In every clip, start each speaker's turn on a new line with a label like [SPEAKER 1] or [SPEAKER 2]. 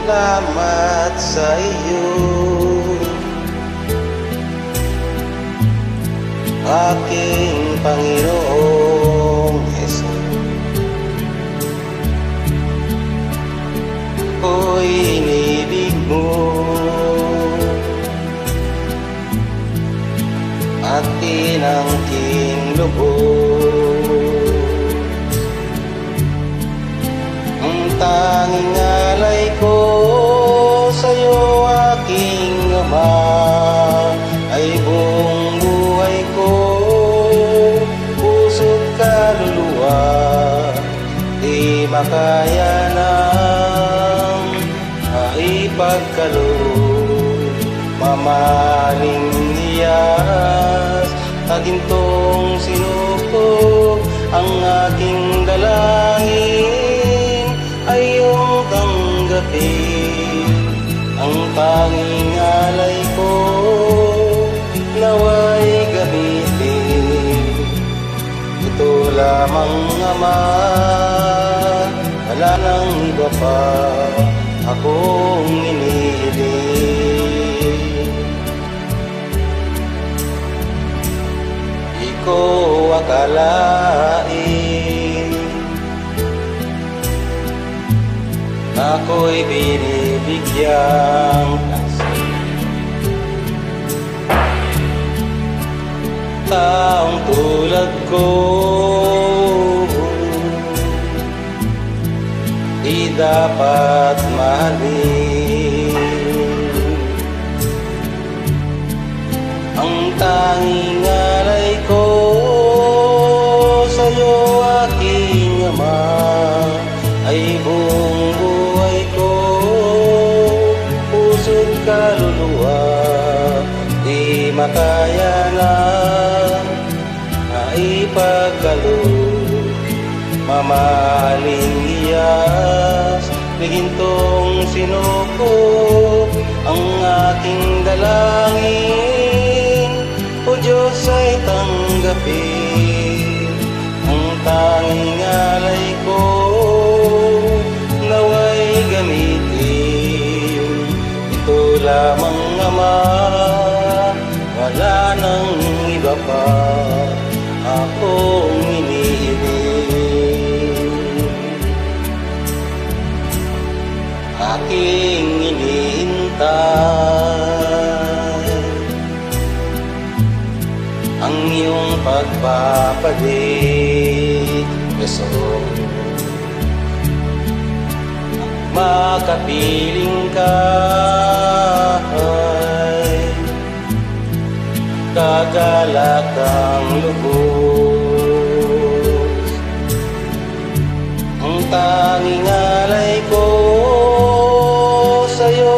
[SPEAKER 1] Salamat sa iyo, aking Panginoong Hesus. Ako'y inibig mo at tinangking lubos. Ang tanging alay ko sa'yo, aking Ama, ay buong buhay ko, puso't kaluluwa, di makaya ng maipagkaloob. Mamahaling iyas, tagintong sinuko, ang aking dalangin ay iyong tanggapin. Ang tanging alay ko, nawa'y gamitin. Ito lamang, Ama, wala nang iba pa akong inihiling. Di ko akalain na ako'y binibigyan ng taong tulad ko, di dapat mahalin. Ang tanging alay ko sa'yo, aking Ama, ay buong buhay ko, puso't kaluluwa, di makaya na maipagkaloob. Mamahaling iyas, bigintong sinuko, ang aking dalangin, o Diyos ay tanggapin. Ang tanging alay ko, nawa'y gamitin. Ito lamang, Ama, wala nang iba pa akong inihiling. Aking inihintay ang iyong pagbabalik, Jesus. Makapiling ka ay kagalak ang lubos. Ang tanging alay ko sa'yo,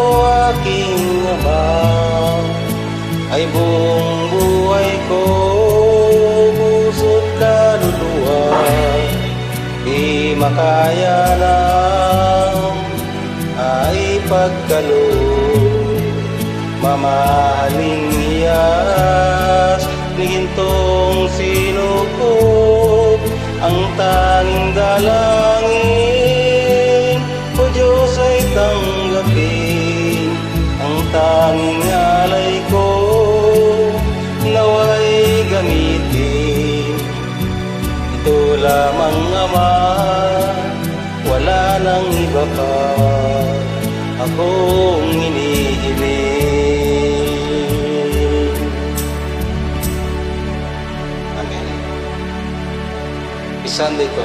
[SPEAKER 1] aking Ama, ay buong buhay ko, puso't kaluluwa, di makaya ng maipagkaloob. Mamahaling iyas, nigintong sinuko, ang tanging dalangin, o Diyos ay tanggapin. Ang tanging alay ko, nawa'y gamitin. Ito lamang, Ama, wala nang iba pa akong inihiling. Amen. Isanday ko